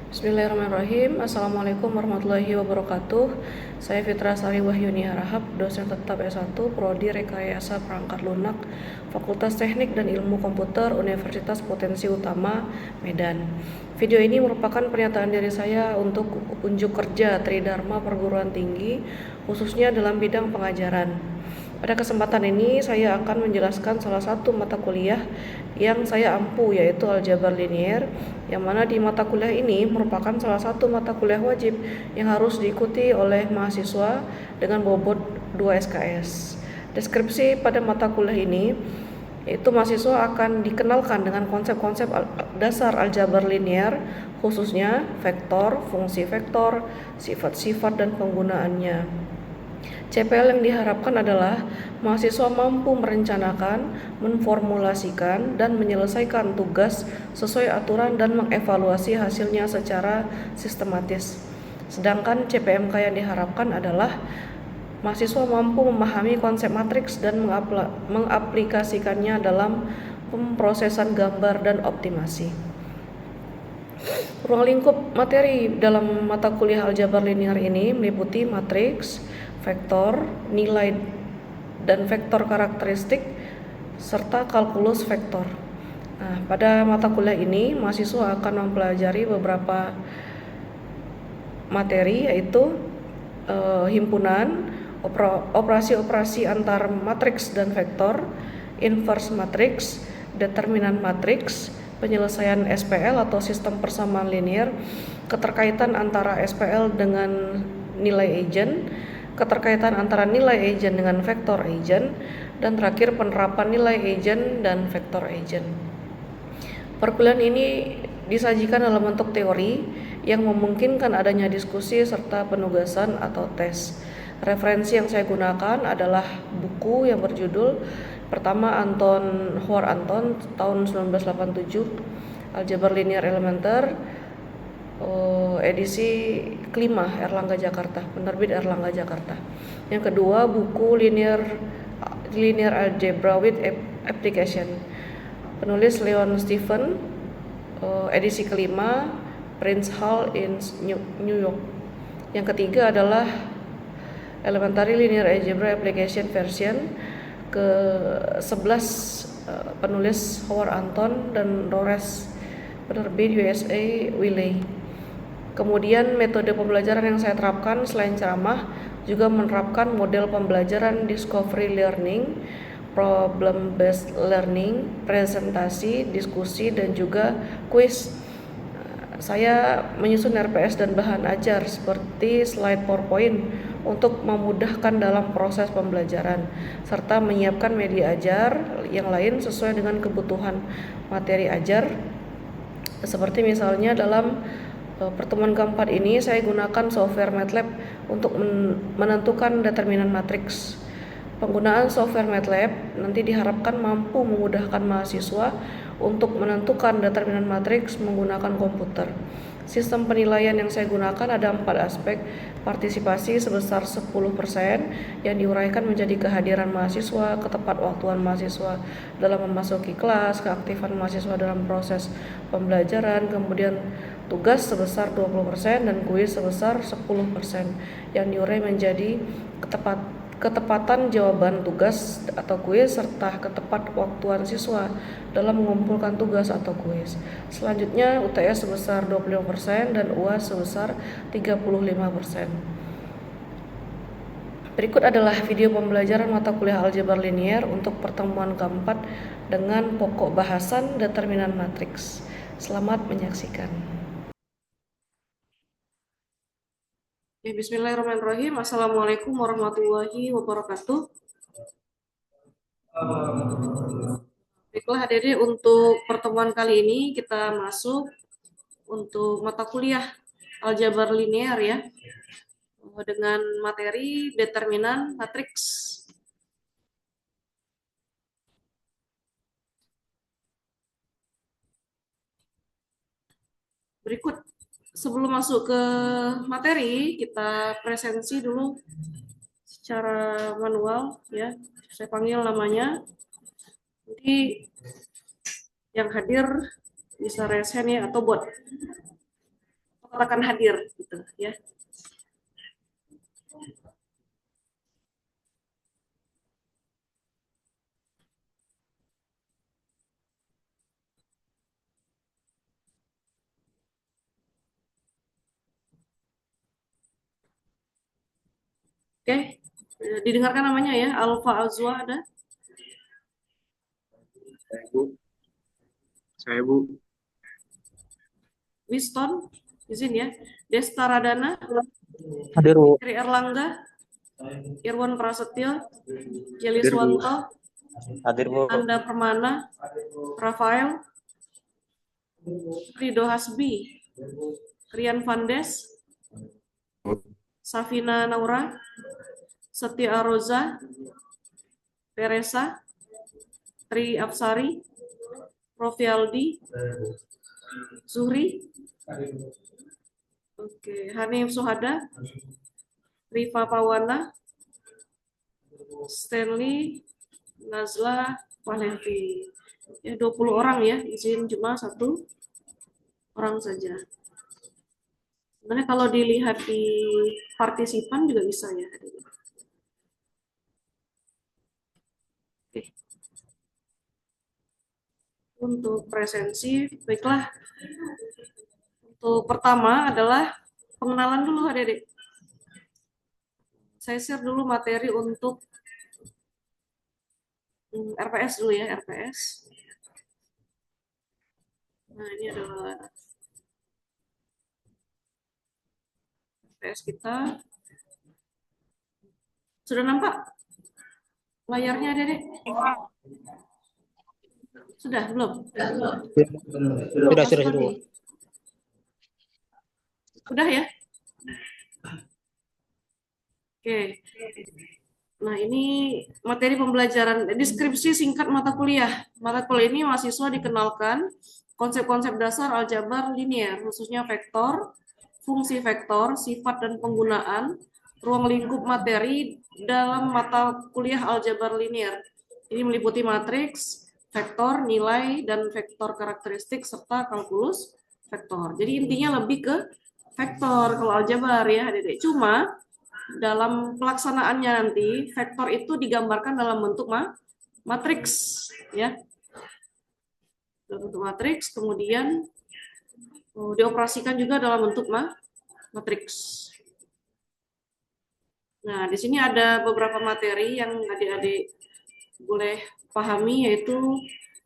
Bismillahirrahmanirrahim. Assalamualaikum warahmatullahi wabarakatuh. Saya Fitra Sari Wahyuni Harahap, dosen tetap S1 Prodi Rekayasa Perangkat Lunak, Fakultas Teknik dan Ilmu Komputer Universitas Potensi Utama, Medan. Video ini merupakan pernyataan diri saya untuk unjuk kerja Tridharma Perguruan Tinggi, khususnya dalam bidang pengajaran. Pada kesempatan ini saya akan menjelaskan salah satu mata kuliah yang saya ampu, yaitu aljabar linier, yang mana di mata kuliah ini merupakan salah satu mata kuliah wajib yang harus diikuti oleh mahasiswa dengan bobot 2 SKS. Deskripsi pada mata kuliah ini yaitu mahasiswa akan dikenalkan dengan konsep-konsep dasar aljabar linier, khususnya vektor, fungsi vektor, sifat-sifat dan penggunaannya. CPL yang diharapkan adalah mahasiswa mampu merencanakan, memformulasikan, dan menyelesaikan tugas sesuai aturan dan mengevaluasi hasilnya secara sistematis. Sedangkan CPMK yang diharapkan adalah mahasiswa mampu memahami konsep matriks dan mengaplikasikannya dalam pemrosesan gambar dan optimasi. Ruang lingkup materi dalam mata kuliah aljabar linear ini meliputi matriks, vektor, nilai dan vektor karakteristik, serta kalkulus vektor. Nah, pada mata kuliah ini, mahasiswa akan mempelajari beberapa materi, yaitu himpunan, operasi-operasi antar matriks dan vektor, inverse matriks, determinan matriks, penyelesaian SPL atau sistem persamaan linear, keterkaitan antara SPL dengan nilai agent, keterkaitan antara nilai agent dengan vektor agent, dan terakhir penerapan nilai agent dan vektor agent. Perkuliahan ini disajikan dalam bentuk teori yang memungkinkan adanya diskusi serta penugasan atau tes. Referensi yang saya gunakan adalah buku yang berjudul pertama Howard Anton tahun 1987, Aljabar Linear Elementer, edisi kelima Erlangga Jakarta, penerbit Erlangga Jakarta. Yang kedua buku Linear Algebra with Application, penulis Leon Stephen, edisi kelima Prince Hall in New York. Yang ketiga adalah Elementary Linear Algebra Application version ke-11, penulis Howard Anton dan Rores, penerbit USA Wiley. Kemudian metode pembelajaran yang saya terapkan selain ceramah juga menerapkan model pembelajaran discovery learning, problem based learning, presentasi, diskusi, dan juga quiz. Saya menyusun RPS dan bahan ajar seperti slide PowerPoint untuk memudahkan dalam proses pembelajaran, serta menyiapkan media ajar yang lain sesuai dengan kebutuhan materi ajar. Seperti misalnya dalam pertemuan keempat ini saya gunakan software MATLAB untuk menentukan determinan matriks. Penggunaan software MATLAB nanti diharapkan mampu memudahkan mahasiswa untuk menentukan determinan matriks menggunakan komputer. Sistem penilaian yang saya gunakan ada 4 aspek: partisipasi sebesar 10% yang diuraikan menjadi kehadiran mahasiswa, ketepat waktuan mahasiswa dalam memasuki kelas, keaktifan mahasiswa dalam proses pembelajaran, kemudian tugas sebesar 20% dan kuis sebesar 10% yang diurai menjadi ketepatan jawaban tugas atau kuis serta ketepat waktuan siswa dalam mengumpulkan tugas atau kuis. Selanjutnya UTS sebesar 25% dan UAS sebesar 35%. Berikut adalah video pembelajaran mata kuliah aljabar linier untuk pertemuan keempat dengan pokok bahasan determinan matriks. Selamat menyaksikan. Bismillahirrahmanirrahim. Assalamualaikum warahmatullahi wabarakatuh. Baiklah hadirin, untuk pertemuan kali ini kita masuk untuk mata kuliah aljabar linear ya, dengan materi determinan matriks. Berikut, sebelum masuk ke materi, kita presensi dulu secara manual ya. Saya panggil namanya. Jadi yang hadir bisa raise hand ya, atau akan hadir gitu ya. Oke, didengarkan namanya ya, Alfa Azwa ada? Saya Bu. Saya Bu. Winston, izin ya. Desta Radana, Hadir Bu. Tri Erlangga, Irwan Prasetyo, Jeli Hadir Bu. Swanto, Hadir Bu. Anda Permana, Rafael, Rido Hasbi, Rian Vandes, Safina Naura, Setia Aroza, Teresa, Tri Apsari, Rofialdi, Zuhri, oke, Hanif Suhada, Rifa Pawana, Stanley, Nazla, Palevi. Ya, 20 orang ya, izin cuma 1 orang saja. Sebenarnya kalau dilihat di partisipan juga bisa ya. Oke. Untuk presensi, baiklah. Untuk pertama adalah pengenalan dulu adik-adik. Saya share dulu materi untuk RPS dulu ya, RPS. Nah, ini adalah RPS kita. Sudah nampak layarnya adik-adik? Sudah, belum? Sudah. Sudah ya? Oke. Nah, ini materi pembelajaran, deskripsi singkat mata kuliah. Mata kuliah ini mahasiswa dikenalkan konsep-konsep dasar aljabar linear, khususnya vektor, fungsi vektor, sifat dan penggunaan, ruang lingkup materi dalam mata kuliah aljabar linear. Ini meliputi matriks, vektor, nilai, dan vektor karakteristik, serta kalkulus vektor. Jadi intinya lebih ke vektor kalau aljabar ya, adik-adik. Cuma dalam pelaksanaannya nanti vektor itu digambarkan dalam bentuk matriks ya, dalam bentuk matriks, kemudian dioperasikan juga dalam bentuk matriks. Nah, di sini ada beberapa materi yang adik-adik boleh pahami, yaitu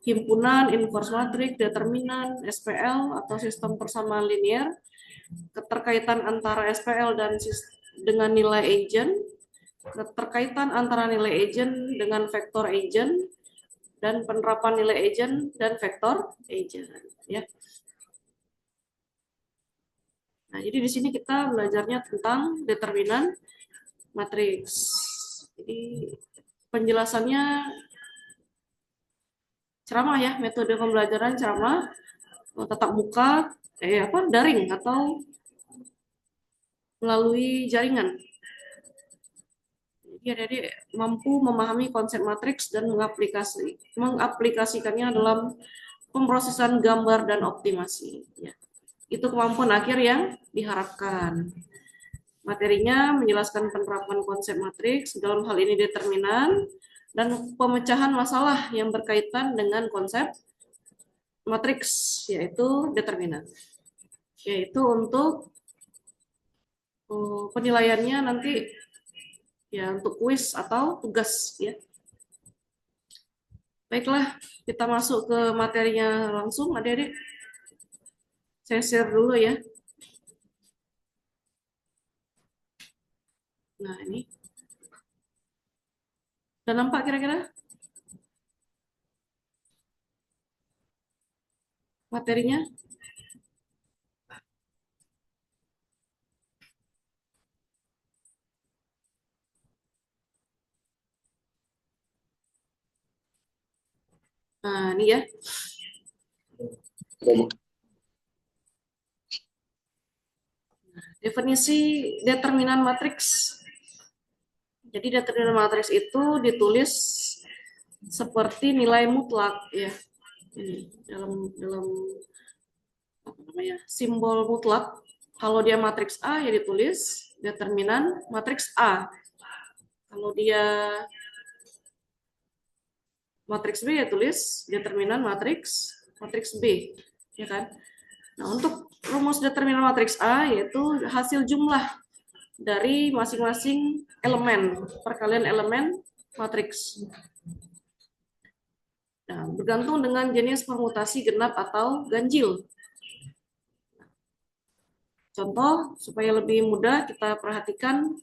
himpunan, inverse matrix, determinan, SPL atau sistem persamaan linear, keterkaitan antara SPL dan dengan nilai agent, keterkaitan antara nilai agent dengan vektor agent, dan penerapan nilai agent dan vektor agent ya. Nah, jadi di sini kita belajarnya tentang determinan matriks. Jadi penjelasannya ceramah ya, metode pembelajaran ceramah tatap muka, daring atau melalui jaringan. Jadi mampu memahami konsep matriks dan mengaplikasikannya dalam pemrosesan gambar dan optimasi. Ya. Itu kemampuan akhir yang diharapkan. Materinya menjelaskan penerapan konsep matriks, dalam hal ini determinan, dan pemecahan masalah yang berkaitan dengan konsep matriks, yaitu determinan. Yaitu untuk penilaiannya nanti ya untuk kuis atau tugas ya. Baiklah, kita masuk ke materinya langsung adik-adik. Saya share dulu ya. Nah, ini. Udah nampak kira-kira materinya? Nah, ini ya. Definisi determinan matriks. Jadi determinan matriks itu ditulis seperti nilai mutlak ya. Ini dalam apa namanya? Simbol mutlak Kalau dia matriks A ya ditulis determinan matriks A. Kalau dia matriks B ya tulis determinan matriks B, ya kan? Nah, untuk rumus determinan matriks A yaitu hasil jumlah dari masing-masing elemen, perkalian elemen matriks. Nah, bergantung dengan jenis permutasi genap atau ganjil. Contoh, supaya lebih mudah kita perhatikan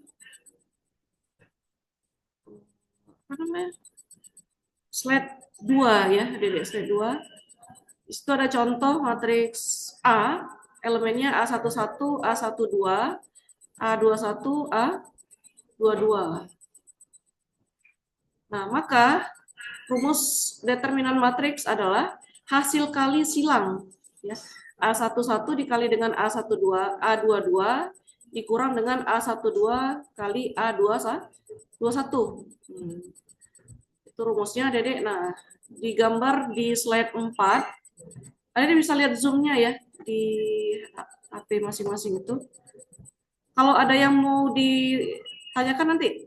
apa namanya? Slide 2 ya, Adik-adik, slide 2. Di situ ada contoh matriks A, elemennya A11, A12, A21, A22. Nah, maka rumus determinan matriks adalah hasil kali silang. Ya. A11 dikali dengan A12 dikurang dengan A12 kali A21. Itu rumusnya, Dedek. Nah, digambar di slide 4. Anda bisa lihat zoom-nya ya di HP masing-masing itu. Kalau ada yang mau ditanyakan nanti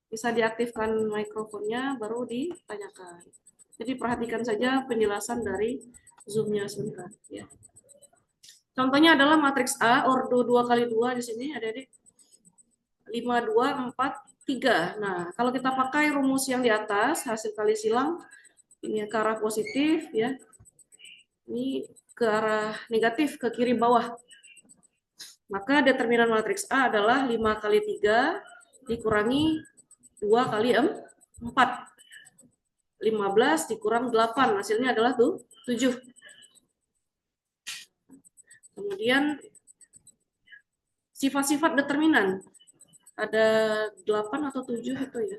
bisa diaktifkan mikrofonnya baru ditanyakan. Jadi perhatikan saja penjelasan dari zoom-nya sebentar ya. Contohnya adalah matriks A ordo 2 kali 2 di sini Adik-adik. 5 2 4 3. Nah, kalau kita pakai rumus yang di atas hasil kali silang ini ke arah positif ya. Ini ke arah negatif ke kiri bawah. Maka determinan matriks A adalah 5 kali 3 dikurangi 2 kali 4. 15 dikurang 8, hasilnya adalah 7. Kemudian sifat-sifat determinan. Ada 8 atau 7 itu ya.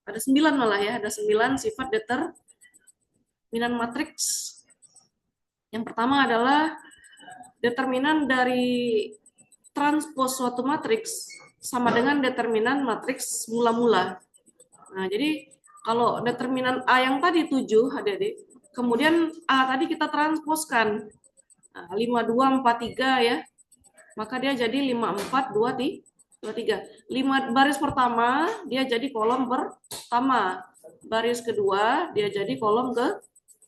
Ada 9 malah ya, ada 9 sifat determinan matriks. Yang pertama adalah determinan dari transpos suatu matriks sama dengan determinan matriks mula-mula. Nah, jadi kalau determinan A yang tadi 7, Adik-adik, kemudian A tadi kita transposkan. Nah, 5, 2, 4, 3 ya. Maka dia jadi 5, 4, 2, 3. 5 baris pertama dia jadi kolom pertama. Baris kedua dia jadi kolom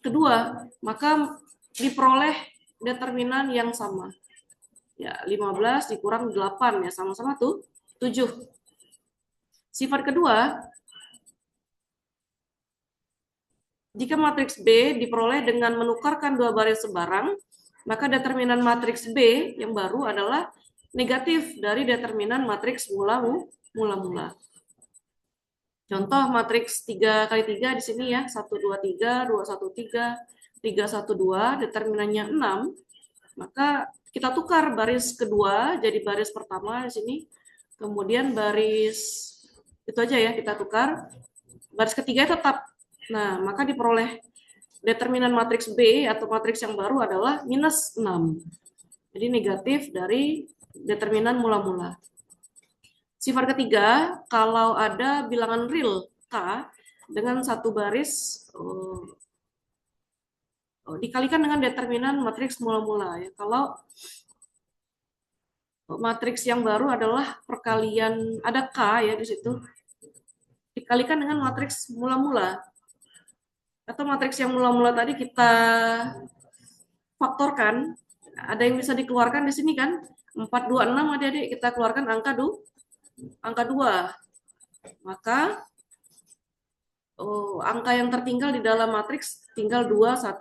kedua. Maka diperoleh determinan yang sama. Ya, 15 dikurang 8 ya sama-sama 7. Sifat kedua, jika matriks B diperoleh dengan menukarkan dua baris sebarang, maka determinan matriks B yang baru adalah negatif dari determinan matriks mula-mula. Contoh matriks 3 kali 3 di sini ya, 1, 2, 3, 2, 1, 3, 3, 1, 2, determinannya 6, maka kita tukar baris kedua jadi baris pertama di sini, kemudian baris itu aja ya kita tukar, baris ketiga tetap. Nah, maka diperoleh determinan matriks B atau matriks yang baru adalah minus 6. Jadi negatif dari determinan mula-mula. Sifat ketiga, kalau ada bilangan real K dengan satu baris dikalikan dengan determinan matriks mula-mula ya. Kalau matriks yang baru adalah perkalian ada K ya di situ dikalikan dengan matriks mula-mula. Atau matriks yang mula-mula tadi kita faktorkan, ada yang bisa dikeluarkan di sini kan? 4, 2, 6 adik-adik, kita keluarkan angka 2. Maka angka yang tertinggal di dalam matriks tinggal 2, 1,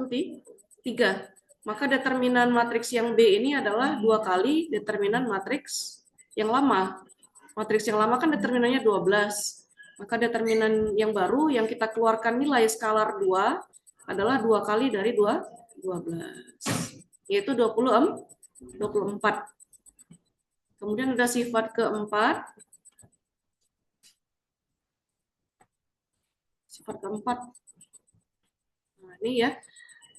3. Maka determinan matriks yang B ini adalah 2 kali determinan matriks yang lama. Matriks yang lama kan determinannya 12. Maka determinan yang baru yang kita keluarkan nilai skalar 2 adalah 2 kali dari 12, yaitu 24. Kemudian ada sifat keempat. Sifat keempat. Nah, ini ya.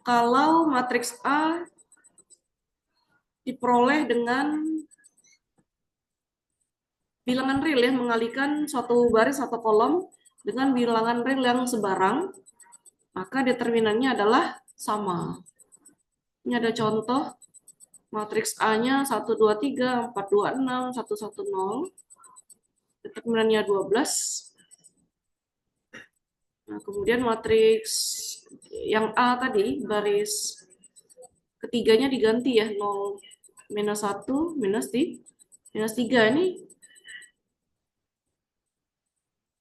Kalau matriks A diperoleh dengan bilangan real ya, mengalihkan suatu baris atau kolom dengan bilangan real yang sebarang, maka determinannya adalah sama. Ini ada contoh matriks A-nya 1, 2, 3, 4, 2, 6, 1, 1, 0. Determinannya 12. Nah, kemudian matriks yang A tadi, baris ketiganya diganti ya, 0, minus 1, minus 3. Ini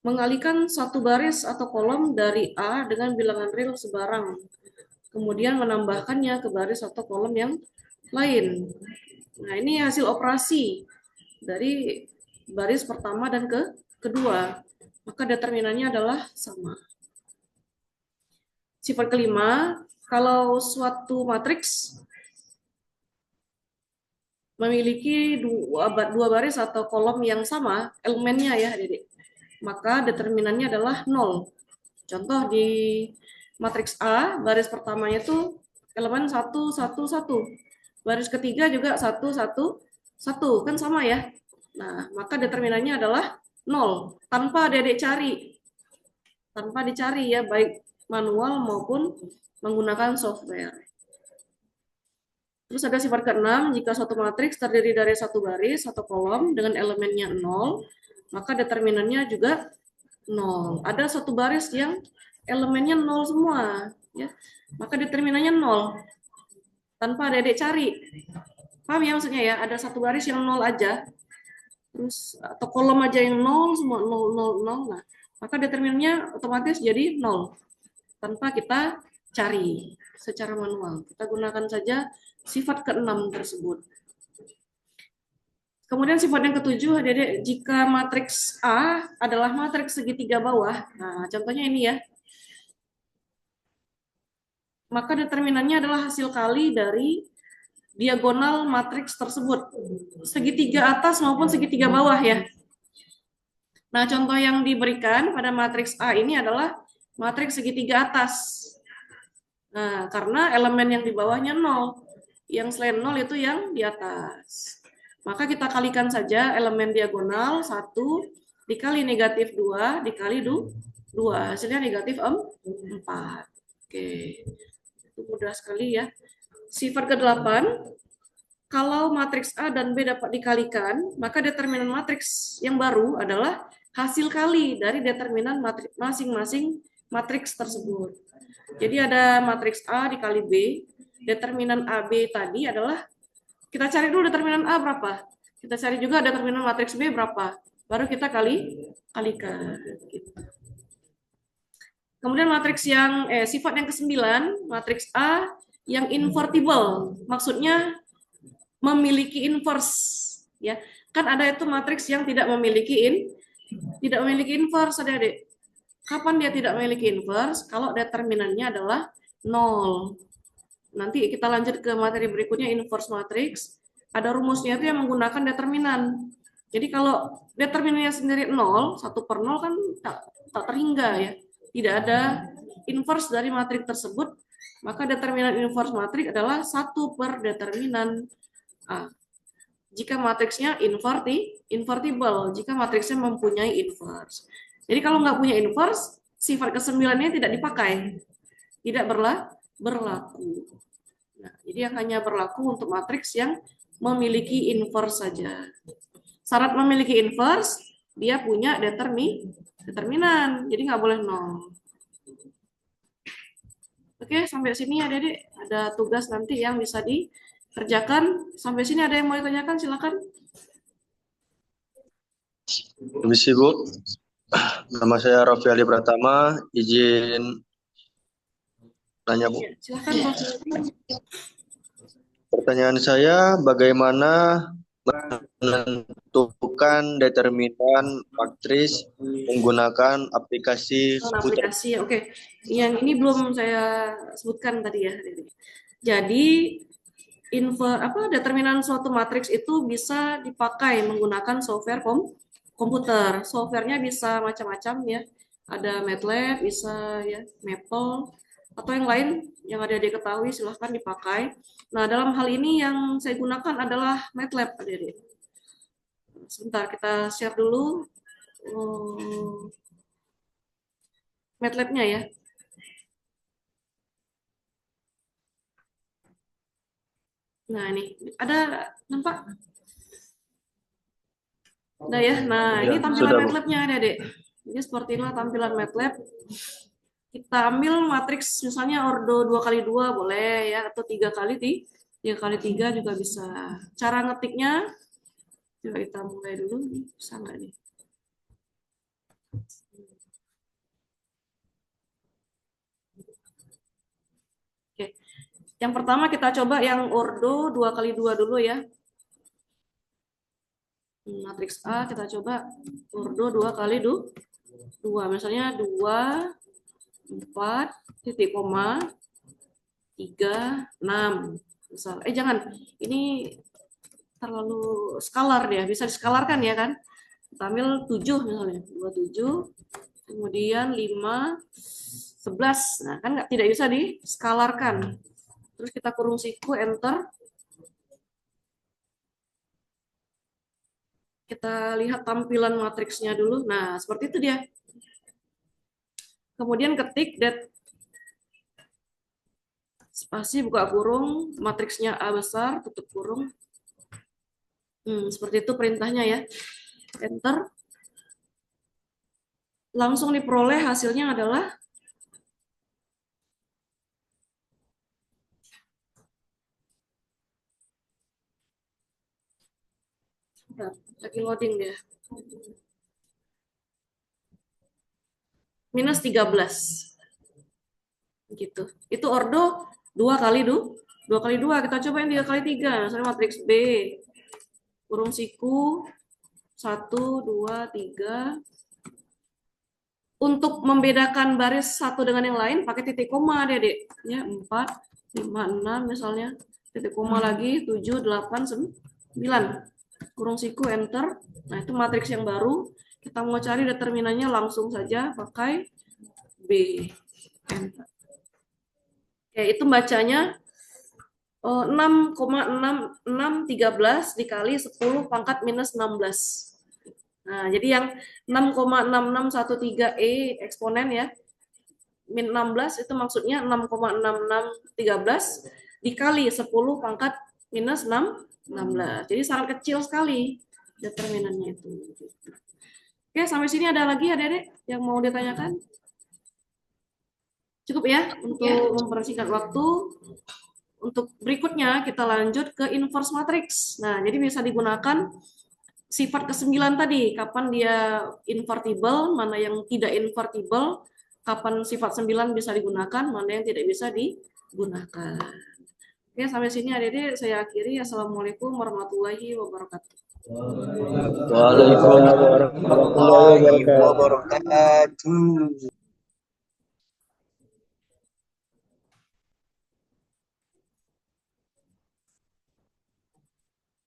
mengalihkan satu baris atau kolom dari A dengan bilangan real sebarang. Kemudian menambahkannya ke baris atau kolom yang lain. Nah, ini hasil operasi dari baris pertama dan kedua. Maka determinannya adalah sama. Sifat kelima, kalau suatu matriks memiliki dua baris atau kolom yang sama, elemennya ya, Adik, maka determinannya adalah 0. Contoh di matriks A, baris pertamanya itu elemen 1, 1, 1. Baris ketiga juga 1, 1, 1. Kan sama ya? Nah, maka determinannya adalah 0. Tanpa Adik cari. Tanpa dicari ya, baik manual maupun menggunakan software. Terus ada sifat keenam, jika suatu matriks terdiri dari satu baris atau kolom dengan elemennya 0, maka determinannya juga 0. Ada satu baris yang elemennya 0 semua, ya, maka determinannya 0. Tanpa Adik cari. Paham ya maksudnya ya? Ada satu baris yang 0 aja, terus atau kolom aja yang 0 semua, 0, 0, 0. Nah, maka determinannya otomatis jadi 0. Tanpa kita cari secara manual. Kita gunakan saja sifat keenam tersebut. Kemudian sifat yang ketujuh, Adik-adik, jika matriks A adalah matriks segitiga bawah, nah contohnya ini ya, maka determinannya adalah hasil kali dari diagonal matriks tersebut, segitiga atas maupun segitiga bawah ya. Nah, contoh yang diberikan pada matriks A ini adalah matriks segitiga atas. Nah, karena elemen yang di bawahnya 0, yang selain 0 itu yang di atas. Maka kita kalikan saja elemen diagonal 1 dikali negatif 2 dikali 2. Hasilnya negatif 4. Oke, itu mudah sekali ya. Sifat ke-8, kalau matriks A dan B dapat dikalikan, maka determinan matriks yang baru adalah hasil kali dari determinan masing-masing matriks tersebut. Jadi ada matriks A dikali B, determinan AB tadi adalah, kita cari dulu determinan A berapa, kita cari juga determinan matriks B berapa, baru kita kalikan. Kemudian matriks yang sifat yang ke-9, matriks A yang invertible, maksudnya memiliki inverse, ya. Kan ada itu matriks yang tidak memiliki inverse, Adik-adik. Kapan dia tidak memiliki inverse? Kalau determinannya adalah 0. Nanti kita lanjut ke materi berikutnya, inverse matrix. Ada rumusnya itu yang menggunakan determinan. Jadi kalau determinannya sendiri 0, 1 per 0 kan tak terhingga ya. Tidak ada inverse dari matriks tersebut, maka determinan inverse matrix adalah 1 per determinan A. Jika matriksnya invertible, jika matriksnya mempunyai inverse. Jadi kalau nggak punya inverse, sifat ke-9-nya tidak dipakai, tidak berlaku. Nah, jadi yang hanya berlaku untuk matriks yang memiliki inverse saja. Syarat memiliki inverse, dia punya determinan, jadi nggak boleh 0. Oke, sampai sini Adik-adik, ada tugas nanti yang bisa dikerjakan. Sampai sini ada yang mau ditanyakan, silakan. Permisi Bu, nama saya Raffi Ali Pratama, izin tanya Bu. Ya, silakan Bos. Pertanyaan saya, bagaimana menentukan determinan matriks menggunakan aplikasi komputer? Aplikasi, oke. Yang ini belum saya sebutkan tadi ya. Jadi determinan suatu matriks itu bisa dipakai menggunakan software komputer. Softwarenya bisa macam-macam ya. Ada MATLAB, bisa ya, Maple, atau yang lain yang ada diketahui silahkan dipakai. Nah, dalam hal ini yang saya gunakan adalah MATLAB, Adik-adik. Sebentar, kita share dulu MATLAB-nya ya. Nah, ini ada nampak? Udah ya. Nah, Ya, ini tampilan sudah, Bu. MATLAB-nya, Adik-adik. Jadi seperti inilah tampilan MATLAB. Kita ambil matriks misalnya ordo 2 kali 2 boleh ya, atau 3 kali 3 juga bisa. Cara ngetiknya, coba kita mulai dulu. Bisa nggak nih? Oke. Yang pertama kita coba yang ordo 2 kali 2 dulu ya. Matriks A kita coba ordo 2 kali 2. Misalnya 2, 4, titik koma, 3, 6. Misal, jangan, ini terlalu skalar dia, bisa diskalarkan ya kan. Kita ambil 7 misalnya, 27, kemudian 5, 11. Nah, kan tidak bisa diskalarkan. Terus kita kurung siku, enter. Kita lihat tampilan matriksnya dulu. Nah, seperti itu dia. Kemudian ketik dat spasi buka kurung, matriksnya A besar, tutup kurung. Seperti itu perintahnya ya. Enter. Langsung diperoleh hasilnya adalah lagi loading dia. Minus 13. Gitu. Itu ordo 2 kali 2. Kita coba yang 3 kali 3. Misalnya matriks B. Kurung siku 1, 2, 3. Untuk membedakan baris satu dengan yang lain pakai titik koma, Dedek. Ya, 4, 5, 6 misalnya. Titik koma lagi 7, 8, 9. Kurung siku enter. Nah, itu matriks yang baru. Kita mau cari determinannya langsung saja pakai B. Enter. Oke, itu bacanya 6,6613 dikali 10 pangkat minus 16. Nah, jadi yang 6,6613E eksponen ya, min 16 itu maksudnya 6,6613 dikali 10 pangkat minus 16. Jadi sangat kecil sekali determinannya itu. Oke, sampai sini ada lagi adik-adik yang mau ditanyakan? Cukup ya untuk mempersingkat waktu. Untuk berikutnya kita lanjut ke inverse matrix. Nah, jadi bisa digunakan sifat ke-9 tadi, kapan dia invertible, mana yang tidak invertible, kapan sifat 9 bisa digunakan, mana yang tidak bisa digunakan. Oke, sampai sini adik-adik saya akhiri. Assalamualaikum warahmatullahi wabarakatuh. Waalaikumsalam warahmatullahi wabarakatuh.